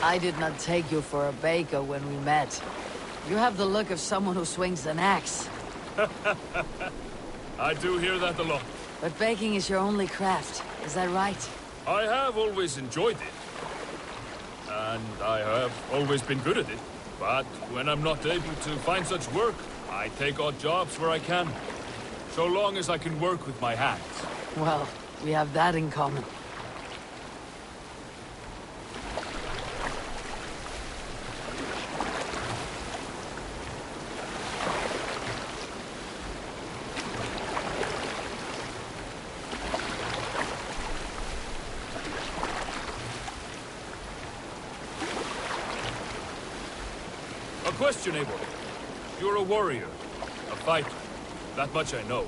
I did not take you for a baker when we met. You have the look of someone who swings an axe. I do hear that a lot. But baking is your only craft, is that right? I have always enjoyed it. And I have always been good at it. But when I'm not able to find such work, I take odd jobs where I can. So long as I can work with my hands. Well, we have that in common. A question, Eivor. You're a warrior, a fighter. That much I know.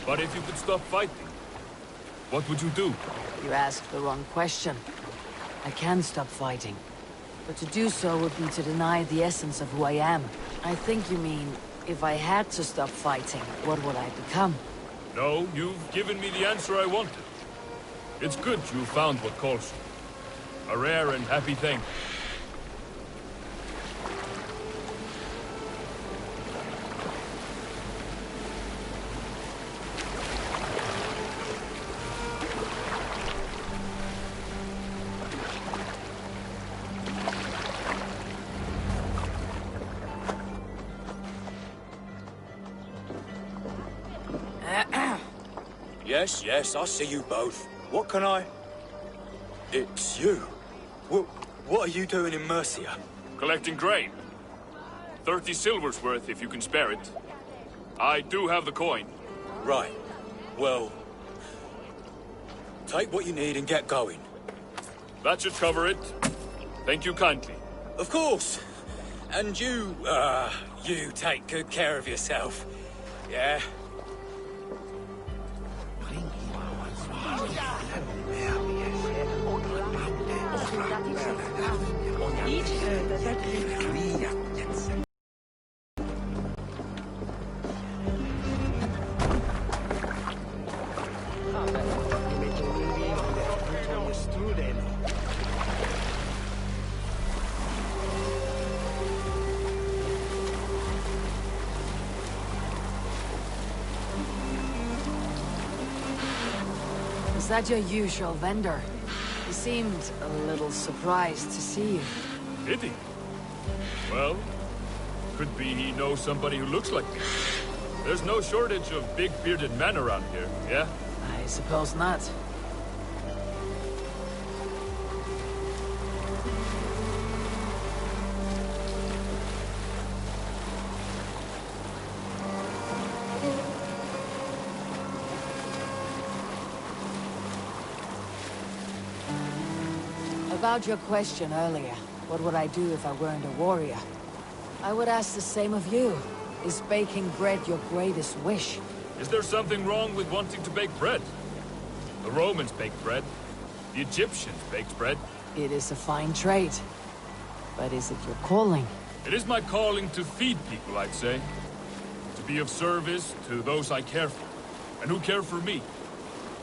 But if you could stop fighting, what would you do? You asked the wrong question. I can stop fighting. But to do so would be to deny the essence of who I am. I think you mean, if I had to stop fighting, what would I become? No, you've given me the answer I wanted. It's good you found what calls you. A rare and happy thing. Yes, I see you both. What can I... It's you. What are you doing in Mercia? Collecting grain. 30 silver's worth if you can spare it. I do have the coin. Right. Well... take what you need and get going. That should cover it. Thank you kindly. Of course. And you take good care of yourself. Yeah? Is that your usual vendor? He seemed a little surprised to see you. Did he? Well, could be he knows somebody who looks like me. There's no shortage of big bearded men around here, yeah? I suppose not. About your question earlier, what would I do if I weren't a warrior? I would ask the same of you. Is baking bread your greatest wish? Is there something wrong with wanting to bake bread? The Romans baked bread. The Egyptians baked bread. It is a fine trade. But is it your calling? It is my calling to feed people, I'd say. To be of service to those I care for, and who care for me.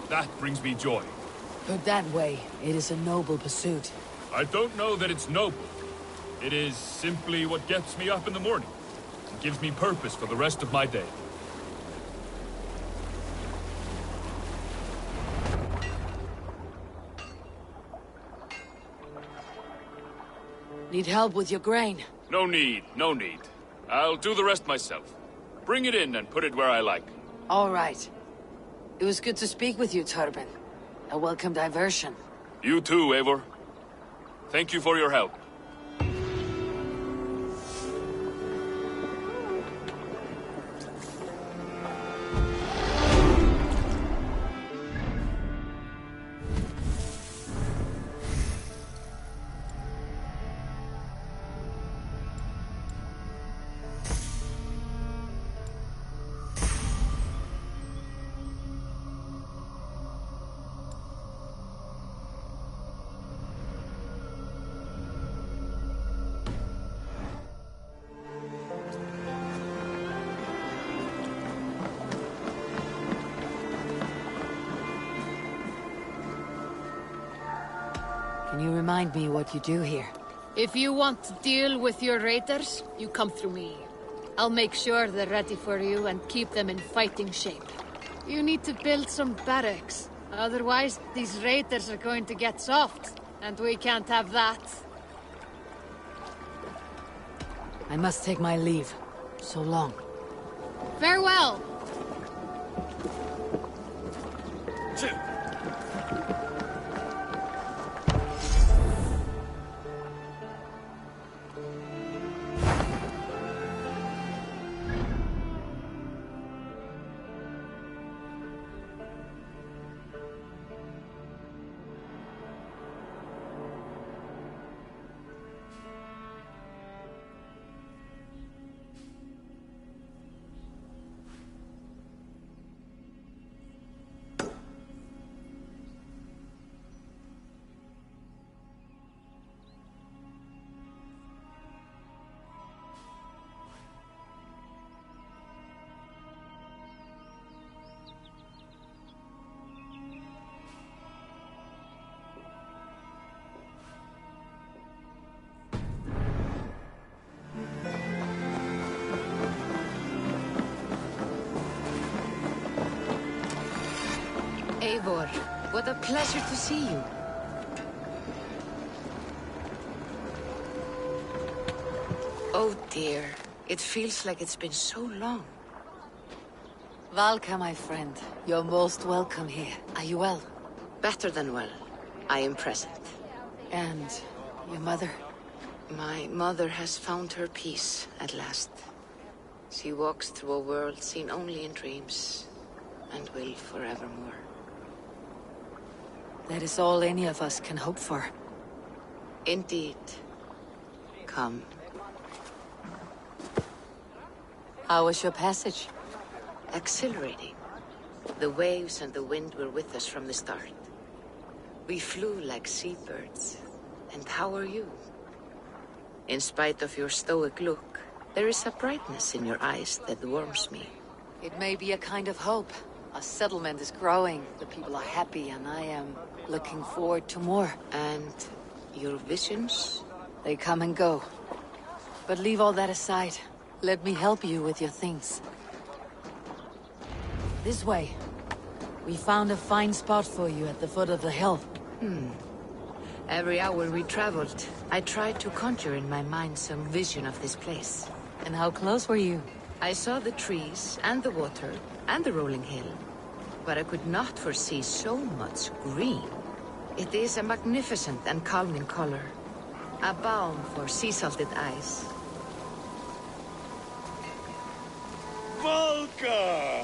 That brings me joy. Put that way, it is a noble pursuit. I don't know that it's noble. It is simply what gets me up in the morning. It gives me purpose for the rest of my day. Need help with your grain? No need, no need. I'll do the rest myself. Bring it in and put it where I like. All right. It was good to speak with you, Turbin. A welcome diversion. You too, Eivor. Thank you for your help. Can you remind me what you do here? If you want to deal with your raiders, you come through me. I'll make sure they're ready for you and keep them in fighting shape. You need to build some barracks. Otherwise, these raiders are going to get soft. And we can't have that. I must take my leave. So long. Farewell! Eivor, what a pleasure to see you. Oh dear, it feels like it's been so long. Valka, my friend, you're most welcome here. Are you well? Better than well. I am present. And your mother? My mother has found her peace at last. She walks through a world seen only in dreams, and will forevermore. That is all any of us can hope for. Indeed. Come. How was your passage? Exhilarating. The waves and the wind were with us from the start. We flew like seabirds. And how are you? In spite of your stoic look, there is a brightness in your eyes that warms me. It may be a kind of hope. Our settlement is growing, the people are happy, and I am looking forward to more. And your visions? They come and go. But leave all that aside. Let me help you with your things. This way. We found a fine spot for you at the foot of the hill. Every hour we traveled, I tried to conjure in my mind some vision of this place. And how close were you? I saw the trees, and the water, and the rolling hill. But I could not foresee so much green. It is a magnificent and calming color. A balm for sea-salted eyes. Valka!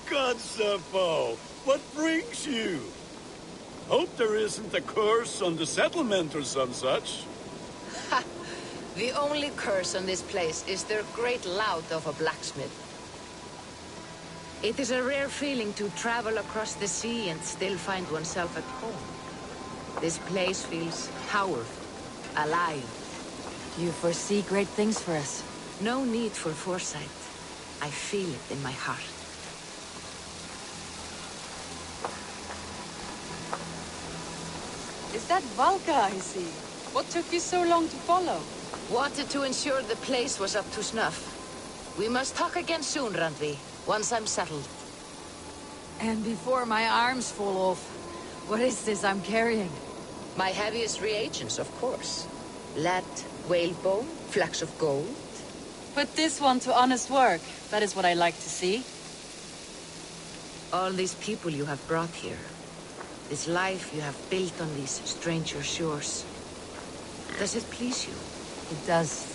Godsapo! What brings you? Hope there isn't a curse on the settlement or some such. Ha! The only curse on this place is their great lout of a blacksmith. It is a rare feeling to travel across the sea and still find oneself at home. This place feels powerful, alive. You foresee great things for us. No need for foresight. I feel it in my heart. Is that Valka I see? What took you so long to follow? Wanted to ensure the place was up to snuff. We must talk again soon, Randvi, once I'm settled. And before my arms fall off, what is this I'm carrying? My heaviest reagents, of course. Lead, whalebone, flecks of gold. Put this one to honest work. That is what I like to see. All these people you have brought here. This life you have built on these stranger shores. Does it please you? It does.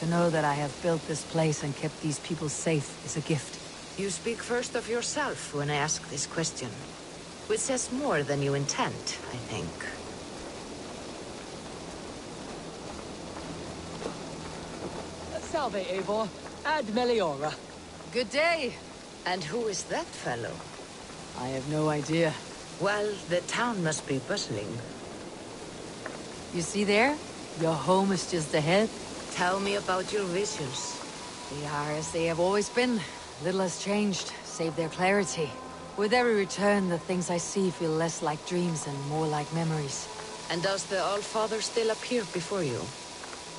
To know that I have built this place and kept these people safe is a gift. You speak first of yourself when I ask this question. Which says more than you intend, I think. Salve, Eivor. Ad Meliora. Good day! And who is that fellow? I have no idea. Well, the town must be bustling. You see there? Your home is just ahead. Tell me about your visions. They are as they have always been. Little has changed, save their clarity. With every return, the things I see feel less like dreams and more like memories. And does the All-Father still appear before you?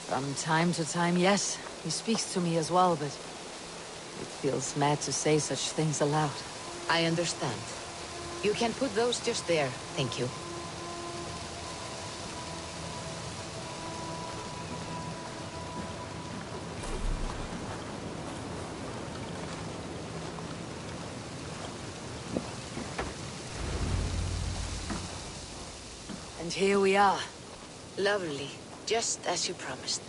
From time to time, yes. He speaks to me as well, but it feels mad to say such things aloud. I understand. You can put those just there, thank you. And here we are. Lovely, just as you promised.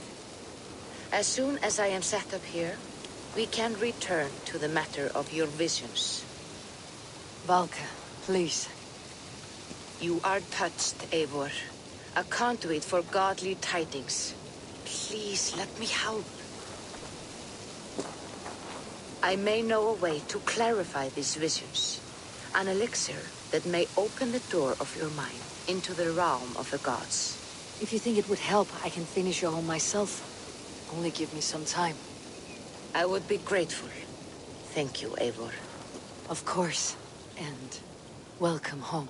As soon as I am set up here, we can return to the matter of your visions. Valka, please. You are touched, Eivor. A conduit for godly tidings. Please let me help. I may know a way to clarify these visions. An elixir that may open the door of your mind into the realm of the gods. If you think it would help, I can finish your home myself. Only give me some time. I would be grateful. Thank you, Eivor. Of course. And welcome home.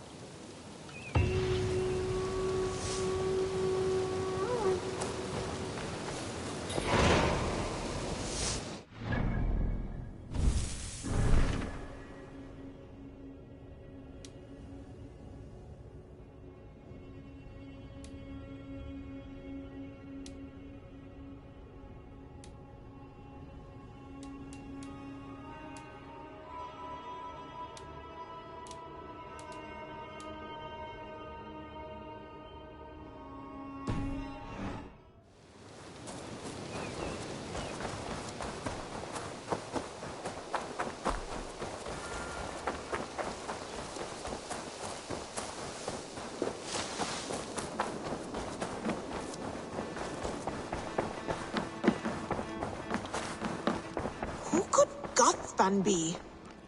Be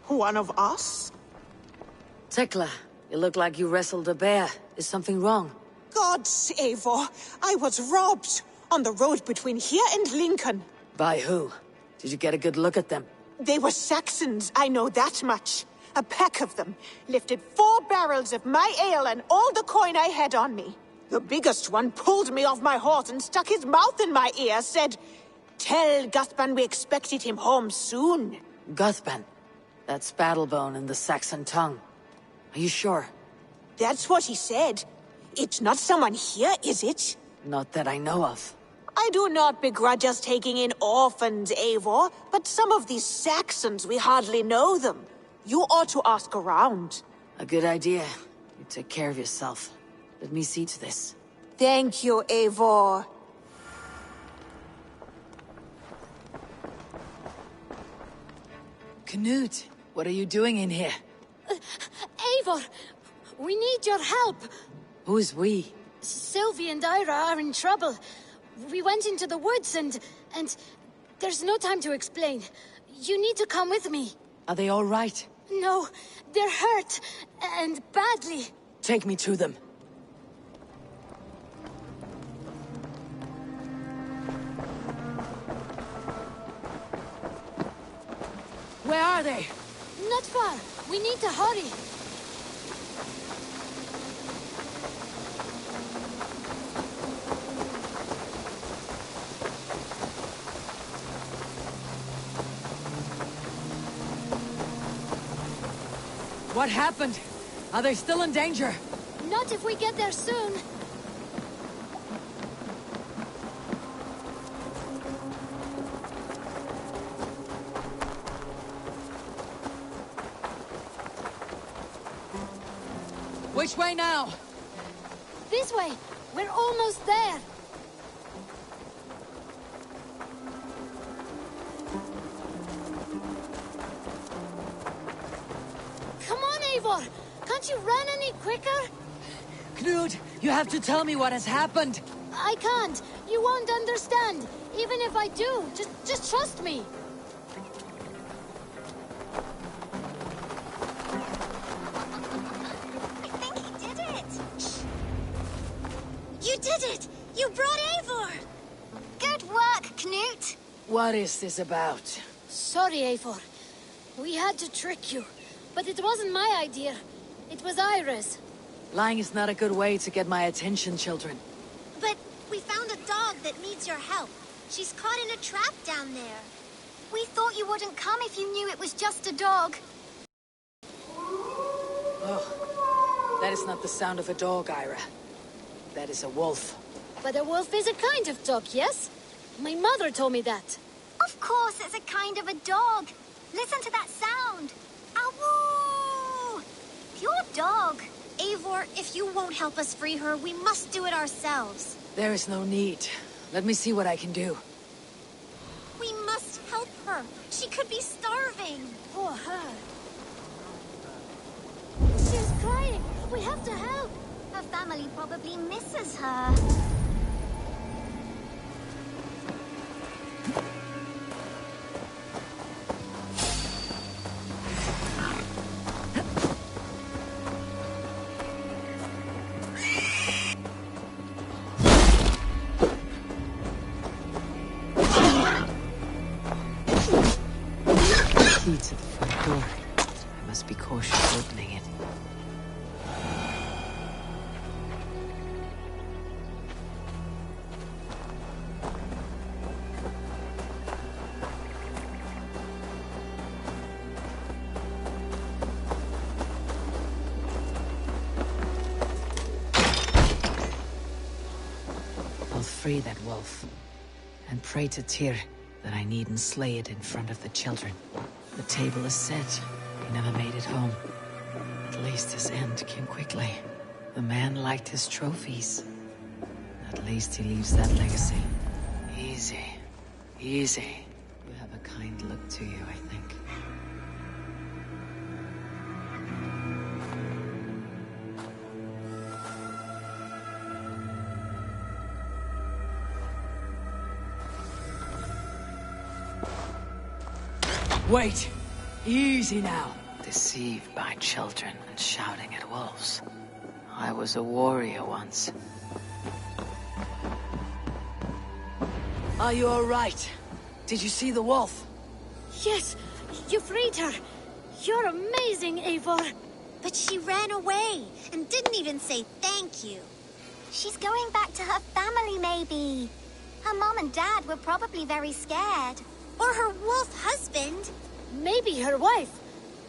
one of us? Tekla, you look like you wrestled a bear. Is something wrong? Gods, Eivor, I was robbed on the road between here and Lincoln. By who? Did you get a good look at them? They were Saxons, I know that much. A pack of them lifted 4 barrels of my ale and all the coin I had on me. The biggest one pulled me off my horse and stuck his mouth in my ear, said, "Tell Guthban we expected him home soon." Guthban. That's Battlebone in the Saxon tongue. Are you sure? That's what he said. It's not someone here, is it? Not that I know of. I do not begrudge us taking in orphans, Eivor, but some of these Saxons, we hardly know them. You ought to ask around. A good idea. You take care of yourself. Let me see to this. Thank you, Eivor. Knut, what are you doing in here? Eivor, we need your help. Who's we? Sylvie and Ira are in trouble. We went into the woods and there's no time to explain. You need to come with me. Are they all right? No, they're hurt, and badly. Take me to them. Where are they? Not far. We need to hurry. What happened? Are they still in danger? Not if we get there soon. Which way now? This way. We're almost there. Come on, Eivor. Can't you run any quicker? Knut, you have to tell me what has happened. I can't. You won't understand. Even if I do, just trust me. You did it! You brought Eivor! Good work, Knut! What is this about? Sorry, Eivor. We had to trick you. But it wasn't my idea. It was Ira's. Lying is not a good way to get my attention, children. But we found a dog that needs your help. She's caught in a trap down there. We thought you wouldn't come if you knew it was just a dog. Oh, that is not the sound of a dog, Ira. That is a wolf. But a wolf is a kind of dog, yes? My mother told me that. Of course, it's a kind of a dog. Listen to that sound. Awoo! Pure dog. Eivor, if you won't help us free her, we must do it ourselves. There is no need. Let me see what I can do. We must help her. She could be starving. Poor her. She's crying. We have to help. Her family probably misses her. Key to the front door. I must be cautious opening it. I'll free that wolf and pray to Tyr that I needn't slay it in front of the children. The table is set. He never made it home. At least his end came quickly. The man liked his trophies. At least he leaves that legacy. Easy. Easy. You have a kind look to you, I think. Wait! Easy now! Deceived by children and shouting at wolves. I was a warrior once. Are you alright? Did you see the wolf? Yes, you freed her. You're amazing, Eivor. But she ran away and didn't even say thank you. She's going back to her family, maybe. Her mom and dad were probably very scared. Or her wolf husband. Maybe her wife.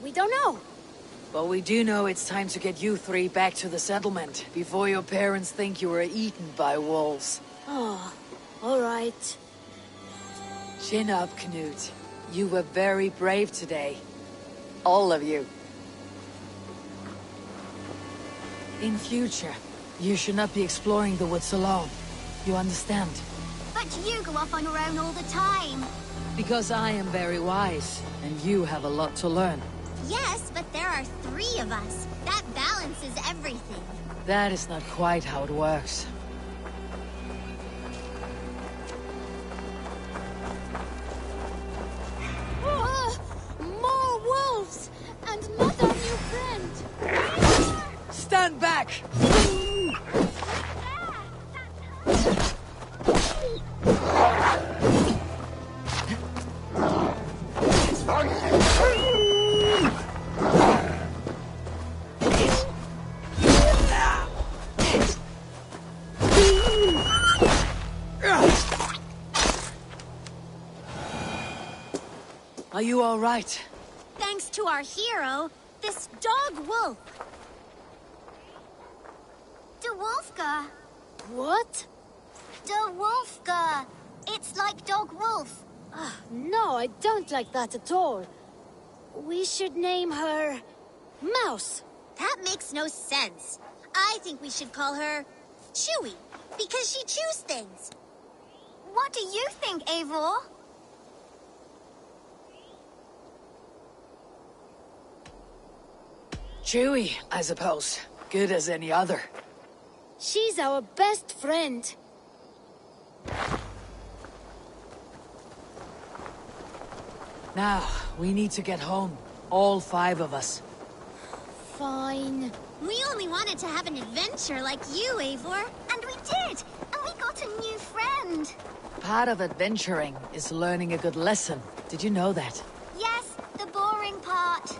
We don't know. But we do know it's time to get you three back to the settlement before your parents think you were eaten by wolves. Oh, all right. Chin up, Knut. You were very brave today. All of you. In future, you should not be exploring the woods alone. You understand? But you go off on your own all the time. Because I am very wise, and you have a lot to learn. Yes, but there are 3 of us. That balances everything. That is not quite how it works. More wolves! And not our new friend! Stand back! Are you all right? Thanks to our hero, this dog wolf. De Wolfga. What? De Wolfga. It's like dog wolf. No, I don't like that at all. We should name her... Mouse. That makes no sense. I think we should call her Chewy, because she chews things. What do you think, Eivor? Chewy, I suppose. Good as any other. She's our best friend. Now, we need to get home. All 5 of us. Fine. We only wanted to have an adventure like you, Eivor. And we did! And we got a new friend. Part of adventuring is learning a good lesson. Did you know that? Yes, the boring part.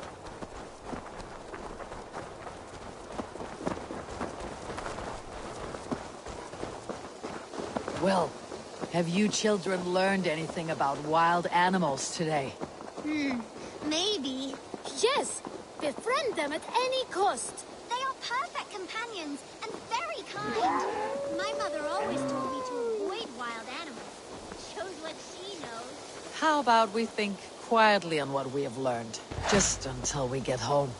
Well, have you children learned anything about wild animals today? Maybe. Yes! Befriend them at any cost! They are perfect companions and very kind. My mother always told me to avoid wild animals. Shows what she knows. How about we think quietly on what we have learned? Just until we get home.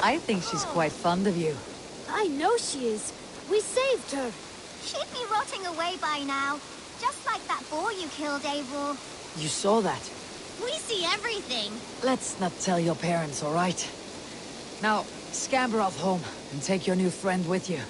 I think she's quite fond of you. I know she is. We saved her. She'd be rotting away by now. Just like that boar you killed, Eivor. You saw that? We see everything. Let's not tell your parents, all right? Now, scamper off home and take your new friend with you.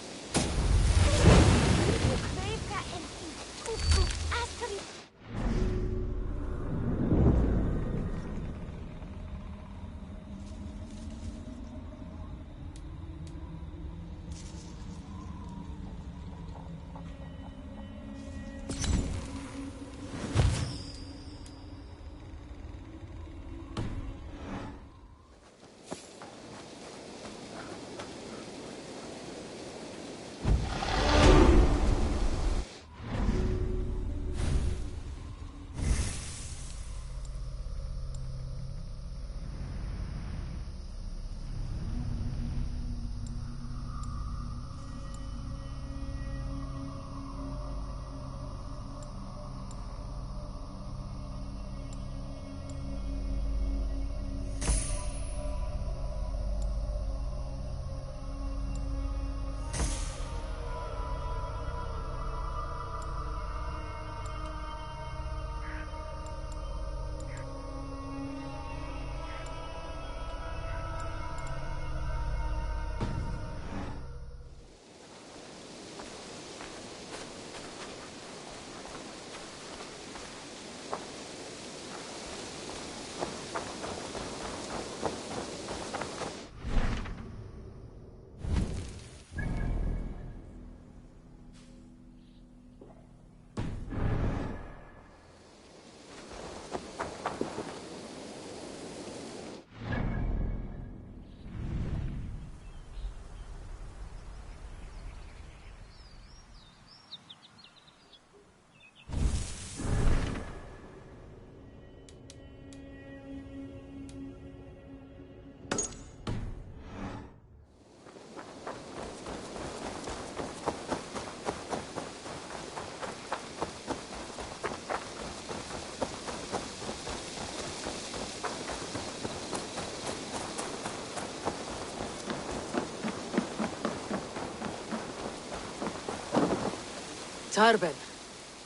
Tarben,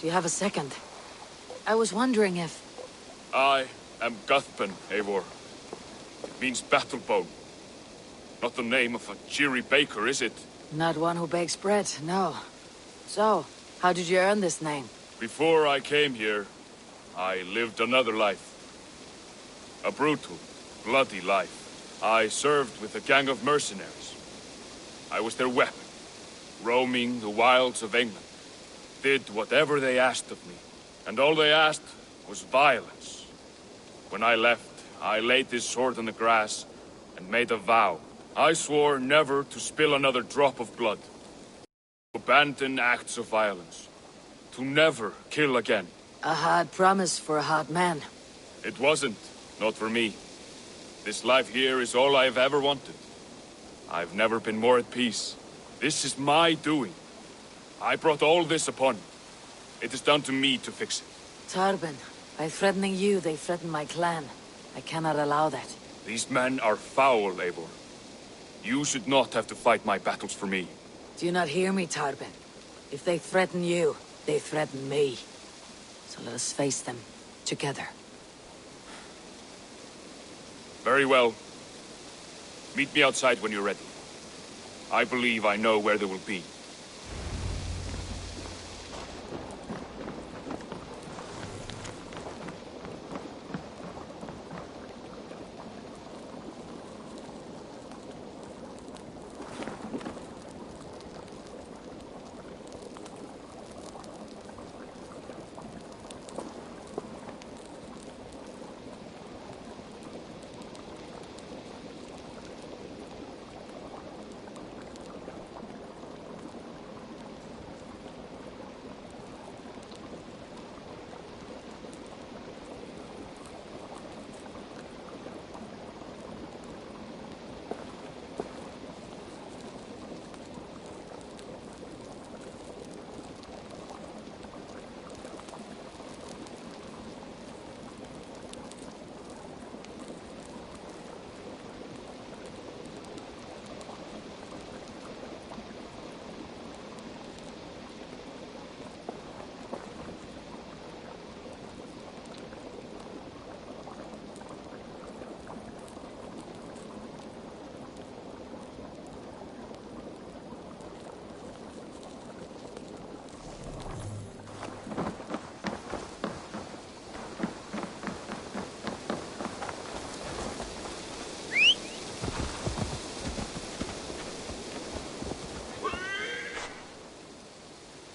do you have a second? I was wondering if... I am Guthpen, Eivor. It means battle bone. Not the name of a cheery baker, is it? Not one who bakes bread, no. So, how did you earn this name? Before I came here, I lived another life. A brutal, bloody life. I served with a gang of mercenaries. I was their weapon, roaming the wilds of England. Did whatever they asked of me. And all they asked was violence. When I left, I laid this sword on the grass and made a vow. I swore never to spill another drop of blood. To abandon acts of violence. To never kill again. A hard promise for a hard man. It wasn't. Not for me. This life here is all I've ever wanted. I've never been more at peace. This is my doing. I brought all this upon me. It is down to me to fix it. Tarben, by threatening you, they threaten my clan. I cannot allow that. These men are foul, Eivor. You should not have to fight my battles for me. Do you not hear me, Tarben? If they threaten you, they threaten me. So let us face them, together. Very well. Meet me outside when you're ready. I believe I know where they will be.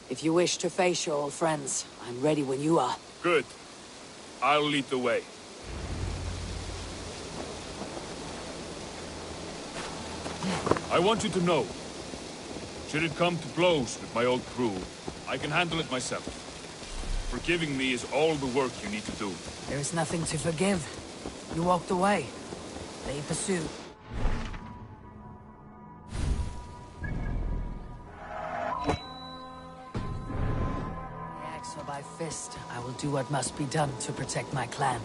If you wish to face your old friends, I'm ready when you are. Good. I'll lead the way. I want you to know, should it come to blows with my old crew, I can handle it myself. Forgiving me is all the work you need to do. There is nothing to forgive. You walked away. They pursued. Axe or by fist, I will do what must be done to protect my clan.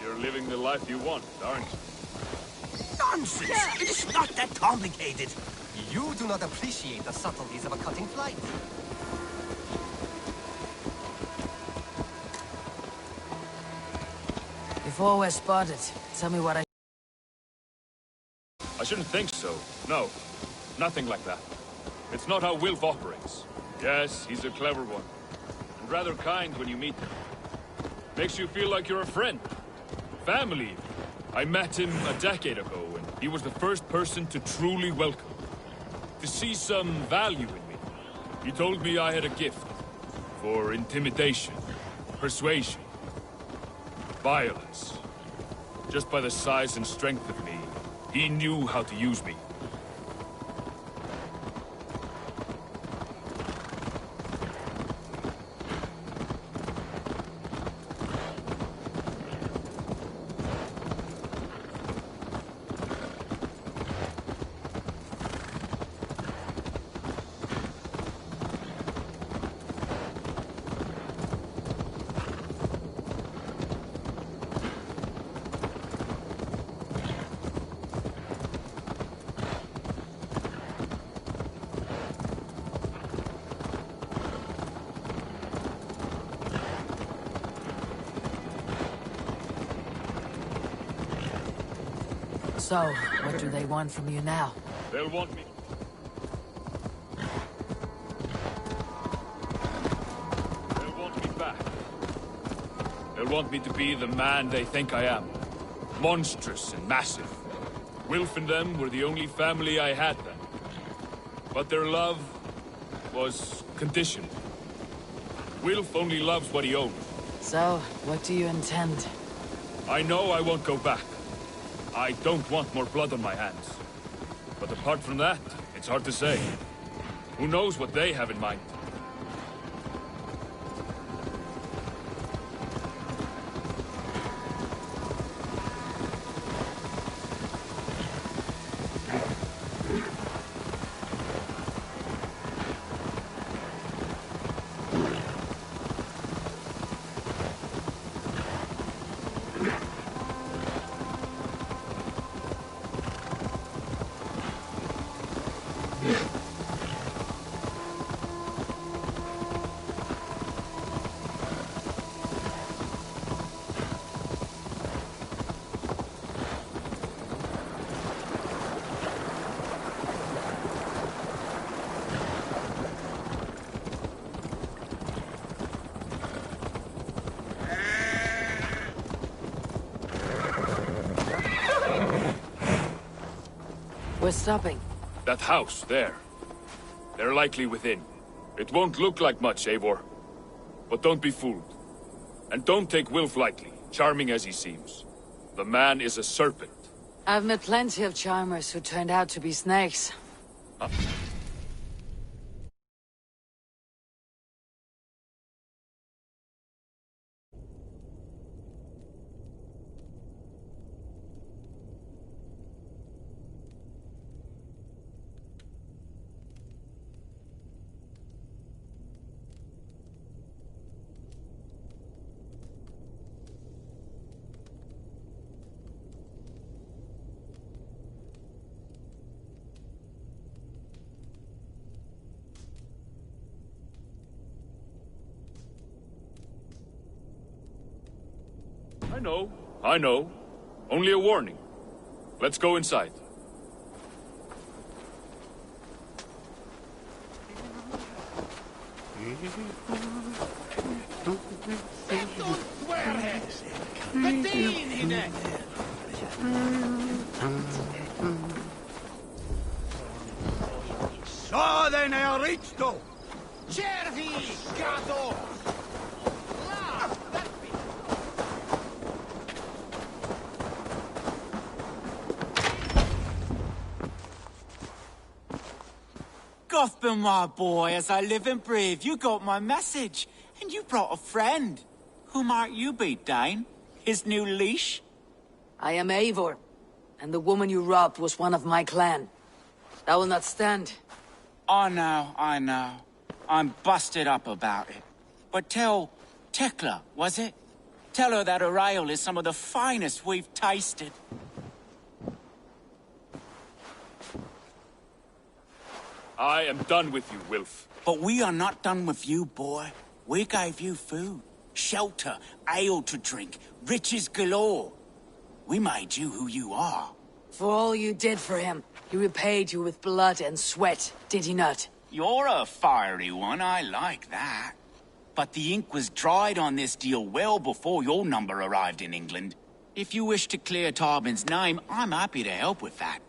You're living the life you want, aren't you? Nonsense! It is not that complicated. You do not appreciate the subtleties of a cutting flight. Before we're spotted, tell me what I shouldn't think so. No. Nothing like that. It's not how Wilf operates. Yes, he's a clever one. And rather kind when you meet him. Makes you feel like you're a friend. Family. I met him a decade ago, and he was the first person to truly welcome me. To see some value in me. He told me I had a gift. For intimidation. Persuasion. Violence. Just by the size and strength of me, he knew how to use me. So, what do they want from you now? They'll want me. They'll want me back. They'll want me to be the man they think I am. Monstrous and massive. Wilf and them were the only family I had then. But their love was conditional. Wilf only loves what he owns. So, what do you intend? I know I won't go back. I don't want more blood on my hands. But apart from that, it's hard to say. Who knows what they have in mind? We're stopping. That house, there. They're likely within. It won't look like much, Eivor. But don't be fooled. And don't take Wilf lightly, charming as he seems. The man is a serpent. I've met plenty of charmers who turned out to be snakes. I know. Only a warning. Let's go inside. Så den är risto! Cervi, gato! Gothman, my boy, as I live and breathe, you got my message. And you brought a friend. Who might you be, Dane? His new leash? I am Eivor, and the woman you robbed was one of my clan. That will not stand. I know. I'm busted up about it. But tell Tekla, was it? Tell her that her ale is some of the finest we've tasted. I am done with you, Wilf. But we are not done with you, boy. We gave you food, shelter, ale to drink, riches galore. We made you who you are. For all you did for him, he repaid you with blood and sweat, did he not? You're a fiery one, I like that. But the ink was dried on this deal well before your number arrived in England. If you wish to clear Tarbin's name, I'm happy to help with that.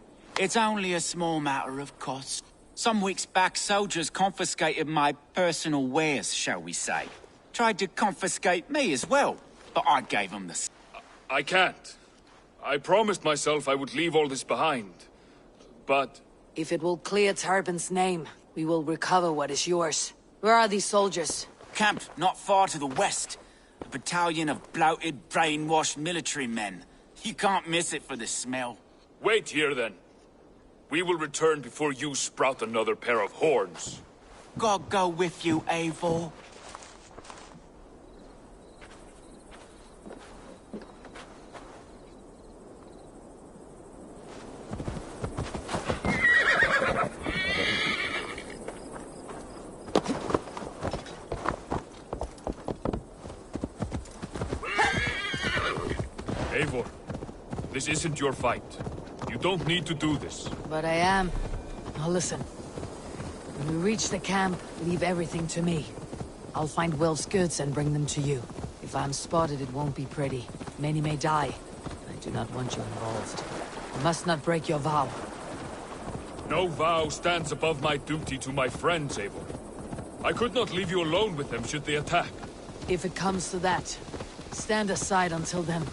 It's only a small matter of cost. Some weeks back, soldiers confiscated my personal wares, shall we say. Tried to confiscate me as well, but I gave them the... I can't. I promised myself I would leave all this behind. But... If it will clear Tarbin's name, we will recover what is yours. Where are these soldiers? Camped not far to the west. A battalion of bloated, brainwashed military men. You can't miss it for the smell. Wait here, then. We will return before you sprout another pair of horns. God go with you, Eivor. Eivor, this isn't your fight. You don't need to do this. But I am. Now listen. When we reach the camp, leave everything to me. I'll find Will's goods and bring them to you. If I'm spotted, it won't be pretty. Many may die. I do not want you involved. You must not break your vow. No vow stands above my duty to my friends, Eivor. I could not leave you alone with them should they attack. If it comes to that, stand aside until then.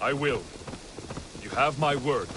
I will. You have my word.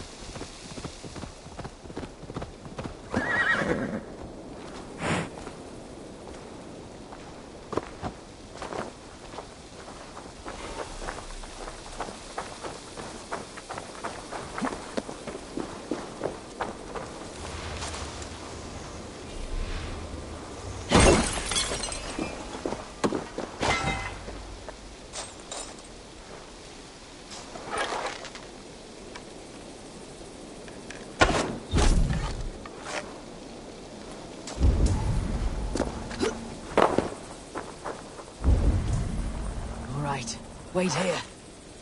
Wait here,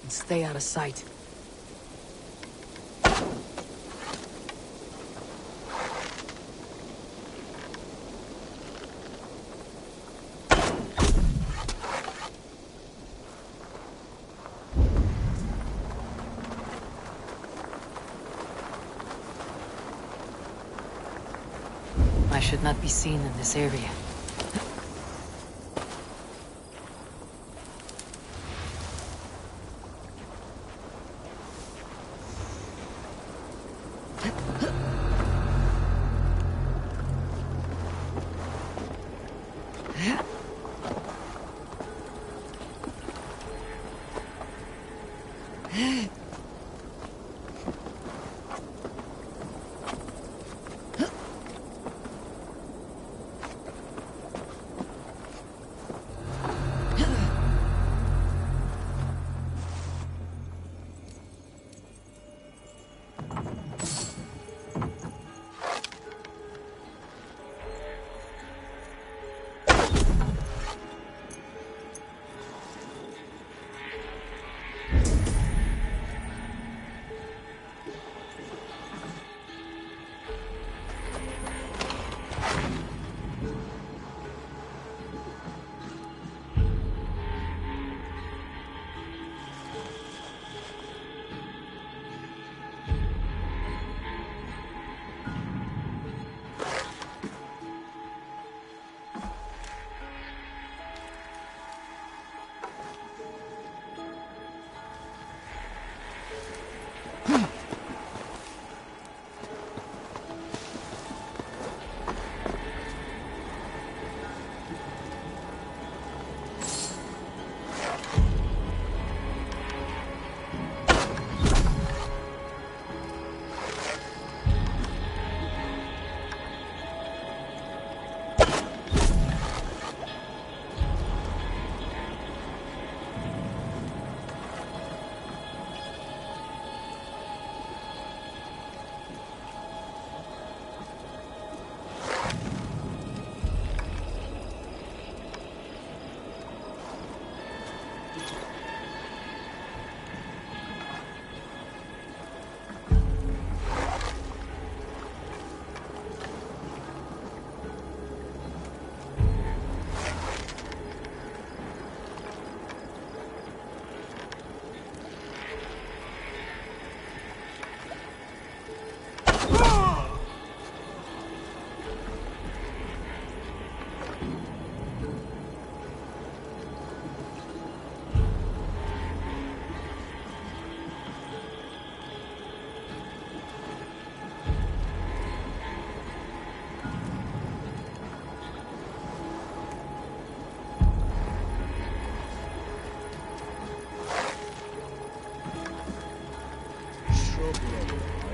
and stay out of sight. should not be seen in this area.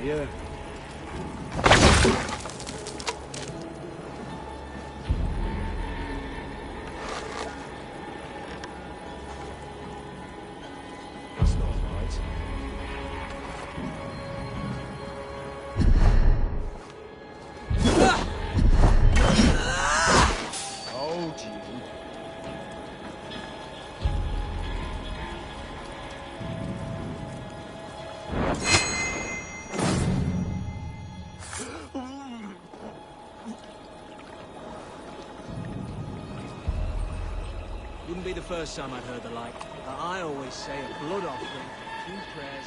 Yeah. That's not right. Told you. Wouldn't be the first time I'd heard the like. I always say a blood offering, 2 prayers.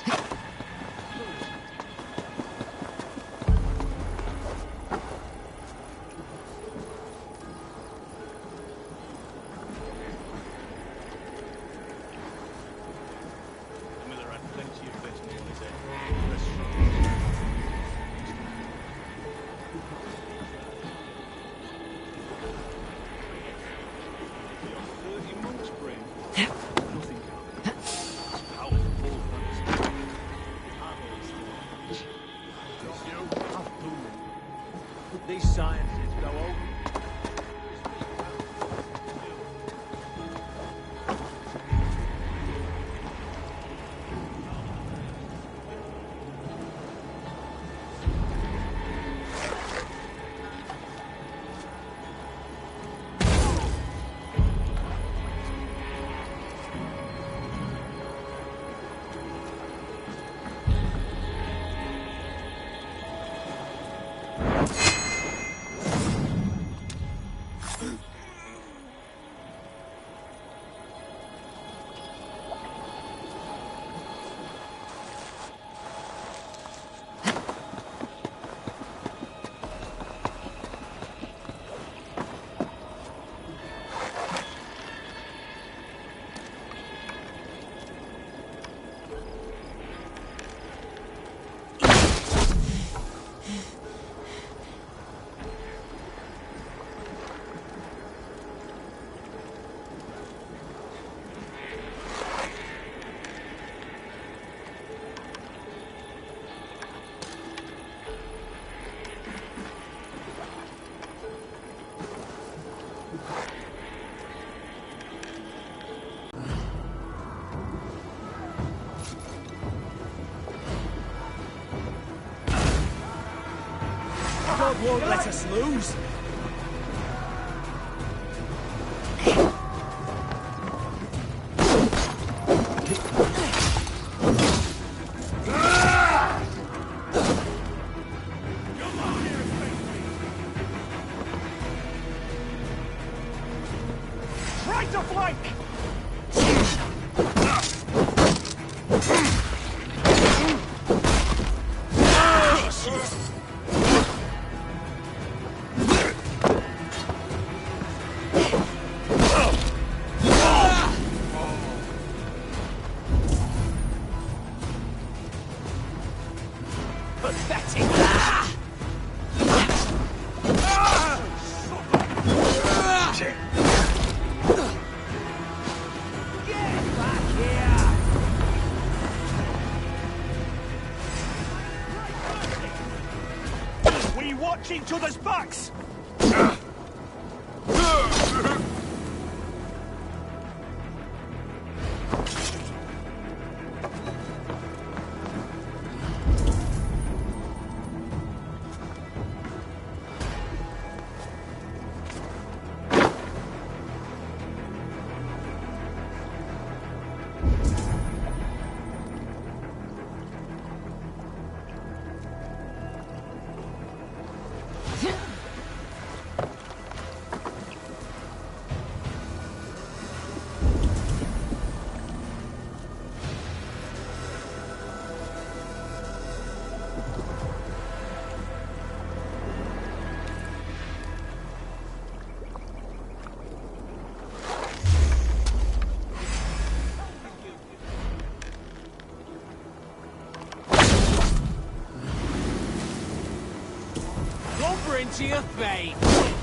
Miller had plenty of business in his head. These sciences go over. won't let us lose. Try to flank! Pathetic! Get back here! We watch each other's backs! Clobber into your fate!